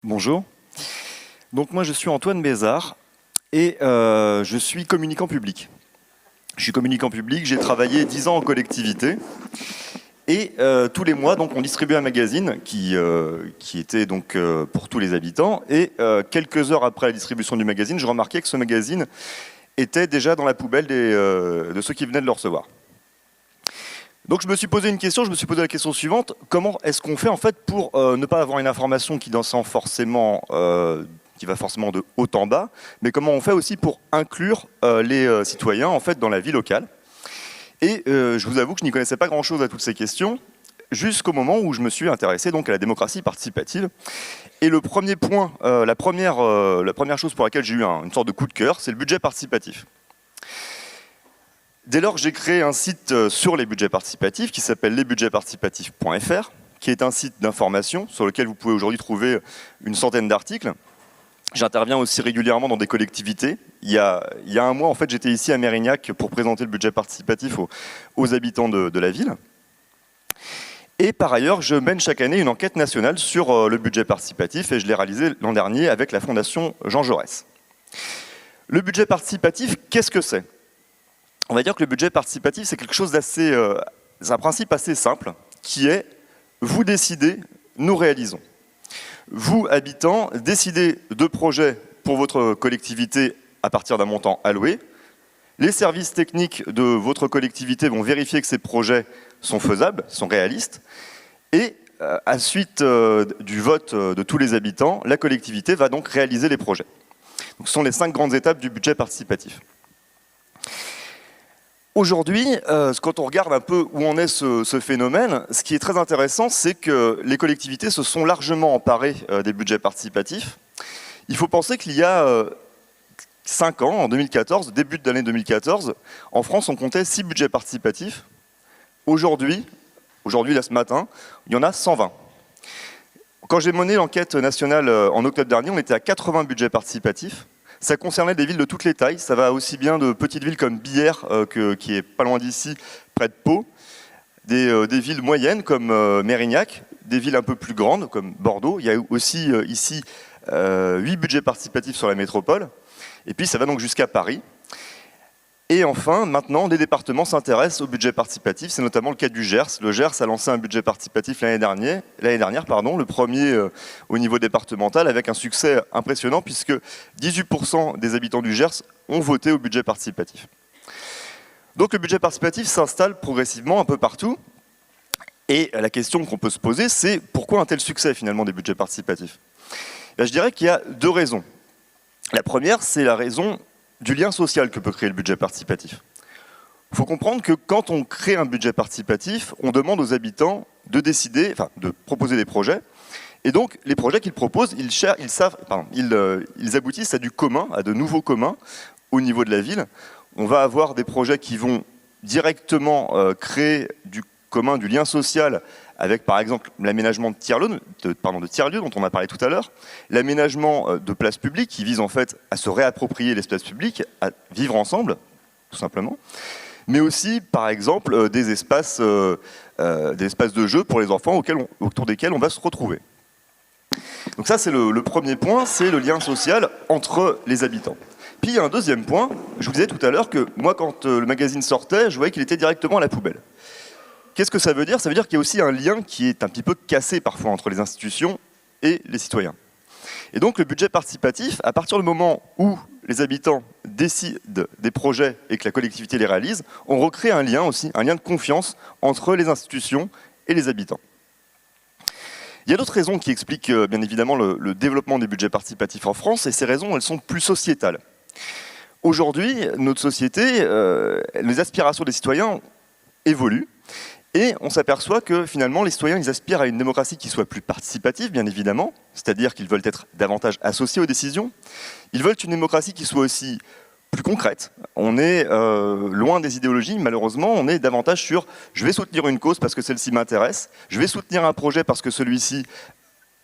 Bonjour. Donc moi je suis Antoine Bézard et je suis communicant public. Je suis communicant public, j'ai travaillé 10 ans en collectivité et tous les mois donc on distribuait un magazine qui était donc pour tous les habitants et quelques heures après la distribution du magazine, je remarquais que ce magazine était déjà dans la poubelle de ceux qui venaient de le recevoir. Donc je me suis posé une question, je me suis posé la question suivante, comment est-ce qu'on fait en fait pour ne pas avoir une information qui descend forcément, qui va forcément de haut en bas, mais comment on fait aussi pour inclure les citoyens en fait dans la vie locale. Et je vous avoue que je n'y connaissais pas grand-chose à toutes ces questions, jusqu'au moment où je me suis intéressé donc à la démocratie participative. Et le premier point, la première chose pour laquelle j'ai eu une sorte de coup de cœur, c'est le budget participatif. Dès lors, j'ai créé un site sur les budgets participatifs qui s'appelle lesbudgetsparticipatifs.fr, qui est un site d'information sur lequel vous pouvez aujourd'hui trouver une centaine d'articles. J'interviens aussi régulièrement dans des collectivités. Il y a un mois, en fait, j'étais ici à Mérignac pour présenter le budget participatif aux habitants de la ville. Et par ailleurs, je mène chaque année une enquête nationale sur le budget participatif et je l'ai réalisé l'an dernier avec la Fondation Jean Jaurès. Le budget participatif, qu'est-ce que c'est ? On va dire que le budget participatif, c'est quelque chose d'assez, c'est un principe assez simple, qui est vous décidez, nous réalisons. Vous, habitants, décidez de projets pour votre collectivité à partir d'un montant alloué. Les services techniques de votre collectivité vont vérifier que ces projets sont faisables, sont réalistes. Et à la suite du vote de tous les habitants, la collectivité va donc réaliser les projets. Donc, ce sont les 5 grandes étapes du budget participatif. Aujourd'hui, quand on regarde un peu où en est ce phénomène, ce qui est très intéressant, c'est que les collectivités se sont largement emparées des budgets participatifs. Il faut penser qu'il y a 5 ans, en 2014, début de l'année 2014, en France, on comptait 6 budgets participatifs. Aujourd'hui, là ce matin, il y en a 120. Quand j'ai mené l'enquête nationale en octobre dernier, on était à 80 budgets participatifs. Ça concernait des villes de toutes les tailles, ça va aussi bien de petites villes comme Billère, qui est pas loin d'ici, près de Pau, des villes moyennes comme Mérignac, des villes un peu plus grandes comme Bordeaux. Il y a aussi ici 8 budgets participatifs sur la métropole, et puis ça va donc jusqu'à Paris. Et enfin, maintenant, les départements s'intéressent au budget participatif, c'est notamment le cas du Gers. Le Gers a lancé un budget participatif l'année dernière, le premier au niveau départemental, avec un succès impressionnant, puisque 18% des habitants du Gers ont voté au budget participatif. Donc le budget participatif s'installe progressivement un peu partout, et la question qu'on peut se poser, c'est pourquoi un tel succès finalement des budgets participatifs ? Là, je dirais qu'il y a 2 raisons. La première, c'est la raison du lien social que peut créer le budget participatif. Il faut comprendre que quand on crée un budget participatif, on demande aux habitants de décider, enfin de proposer des projets, et donc les projets qu'ils proposent, ils aboutissent à du commun, à de nouveaux communs au niveau de la ville. On va avoir des projets qui vont directement créer du commun, du lien social, avec par exemple l'aménagement de tiers-lieux dont on a parlé tout à l'heure, l'aménagement de places publiques qui vise en fait à se réapproprier l'espace public, à vivre ensemble, tout simplement, mais aussi par exemple des espaces de jeu pour les enfants autour desquels on va se retrouver. Donc ça c'est le premier point, c'est le lien social entre les habitants. Puis il y a un deuxième point, je vous disais tout à l'heure que moi quand le magazine sortait, je voyais qu'il était directement à la poubelle. Qu'est-ce que ça veut dire ? Ça veut dire qu'il y a aussi un lien qui est un petit peu cassé parfois entre les institutions et les citoyens. Et donc le budget participatif, à partir du moment où les habitants décident des projets et que la collectivité les réalise, on recrée un lien aussi, un lien de confiance entre les institutions et les habitants. Il y a d'autres raisons qui expliquent bien évidemment le développement des budgets participatifs en France, et ces raisons, elles sont plus sociétales. Aujourd'hui, notre société, les aspirations des citoyens évoluent, et on s'aperçoit que finalement les citoyens ils aspirent à une démocratie qui soit plus participative, bien évidemment, c'est-à-dire qu'ils veulent être davantage associés aux décisions. Ils veulent une démocratie qui soit aussi plus concrète. On est loin des idéologies, malheureusement, on est davantage sur « je vais soutenir une cause parce que celle-ci m'intéresse, je vais soutenir un projet parce que celui-ci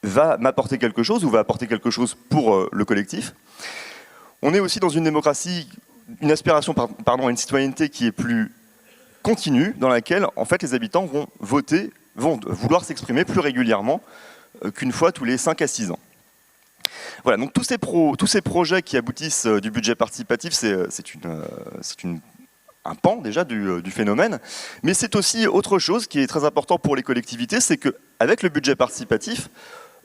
va m'apporter quelque chose ou va apporter quelque chose pour le collectif ». On est aussi dans une démocratie, une aspiration à une citoyenneté qui est plus continue, dans laquelle en fait les habitants vont vouloir s'exprimer plus régulièrement qu'une fois tous les 5 à 6 ans. Voilà, donc tous ces projets qui aboutissent du budget participatif, c'est un pan déjà du phénomène, mais c'est aussi autre chose qui est très important pour les collectivités, c'est qu'avec le budget participatif,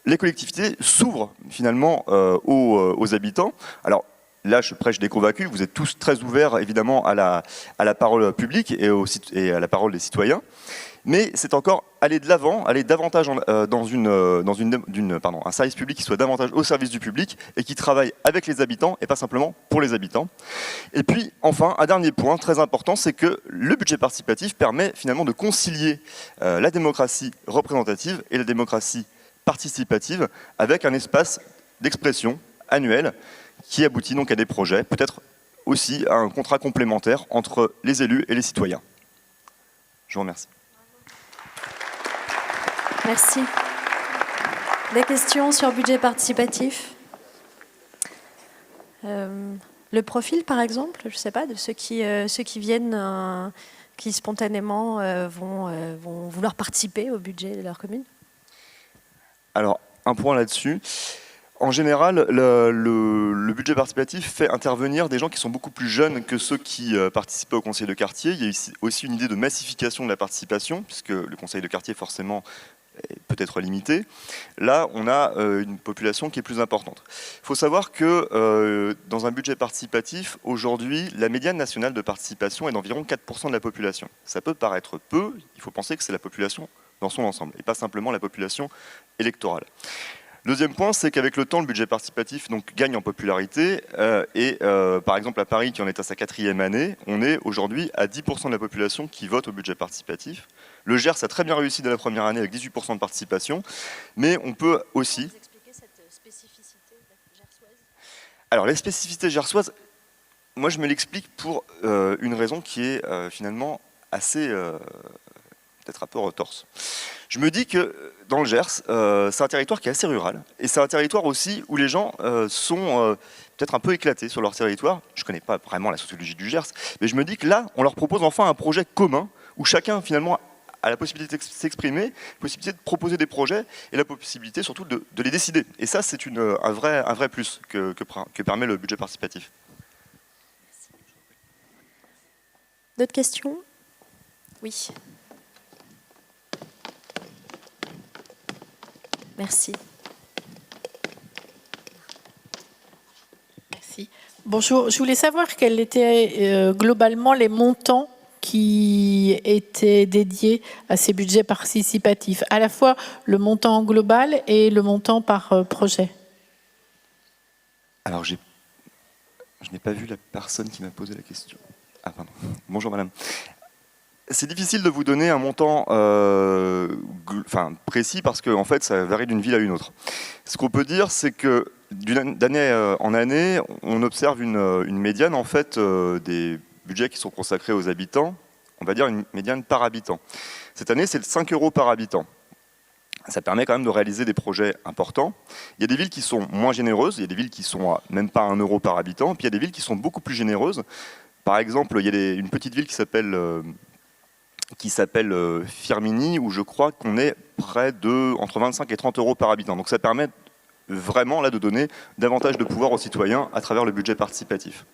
les collectivités s'ouvrent finalement aux habitants. Alors là, je prêche des convaincus, vous êtes tous très ouverts évidemment à la parole publique et à la parole des citoyens, mais c'est encore aller de l'avant, aller davantage dans un service public qui soit davantage au service du public et qui travaille avec les habitants et pas simplement pour les habitants. Et puis enfin, un dernier point très important, c'est que le budget participatif permet finalement de concilier la démocratie représentative et la démocratie participative avec un espace d'expression annuel qui aboutit donc à des projets, peut-être aussi à un contrat complémentaire entre les élus et les citoyens. Je vous remercie. Merci. Des questions sur budget participatif? Le profil, par exemple, je ne sais pas, de ceux qui viennent, qui spontanément vont vouloir participer au budget de leur commune? Alors, un point là-dessus. En général, le budget participatif fait intervenir des gens qui sont beaucoup plus jeunes que ceux qui participaient au conseil de quartier. Il y a aussi une idée de massification de la participation, puisque le conseil de quartier, forcément, peut être limité. Là, on a une population qui est plus importante. Il faut savoir que dans un budget participatif, aujourd'hui, la médiane nationale de participation est d'environ 4% de la population. Ça peut paraître peu, il faut penser que c'est la population dans son ensemble, et pas simplement la population électorale. Deuxième point, c'est qu'avec le temps, le budget participatif donc, gagne en popularité. Par exemple, à Paris, qui en est à sa 4e année, on est aujourd'hui à 10% de la population qui vote au budget participatif. Le Gers a très bien réussi dès la première année avec 18% de participation, mais on peut aussi... Vous expliquer cette spécificité gersoise? Alors, les spécificités gersoises, moi je me l'explique pour une raison qui est finalement assez... peut-être un peu retorse. Je me dis que dans le Gers, c'est un territoire qui est assez rural, et c'est un territoire aussi où les gens sont peut-être un peu éclatés sur leur territoire. Je ne connais pas vraiment la sociologie du Gers, mais je me dis que là, on leur propose enfin un projet commun, où chacun finalement a la possibilité de s'exprimer, la possibilité de proposer des projets, et la possibilité surtout de les décider. Et ça, c'est un vrai plus que permet le budget participatif. D'autres questions? Oui. Merci. Merci. Bonjour, je voulais savoir quels étaient globalement les montants qui étaient dédiés à ces budgets participatifs, à la fois le montant global et le montant par projet. Alors, je n'ai pas vu la personne qui m'a posé la question. Ah, pardon. Bonjour madame. C'est difficile de vous donner un montant précis parce que en fait, ça varie d'une ville à une autre. Ce qu'on peut dire, c'est que d'année en année, on observe une médiane en fait, des budgets qui sont consacrés aux habitants, on va dire une médiane par habitant. Cette année, c'est 5 € par habitant. Ça permet quand même de réaliser des projets importants. Il y a des villes qui sont moins généreuses, il y a des villes qui sont à même pas 1 € par habitant, puis il y a des villes qui sont beaucoup plus généreuses. Par exemple, il y a une petite ville qui s'appelle Firminy, où je crois qu'on est près de entre 25 et 30 € par habitant. Donc ça permet vraiment là de donner davantage de pouvoir aux citoyens à travers le budget participatif.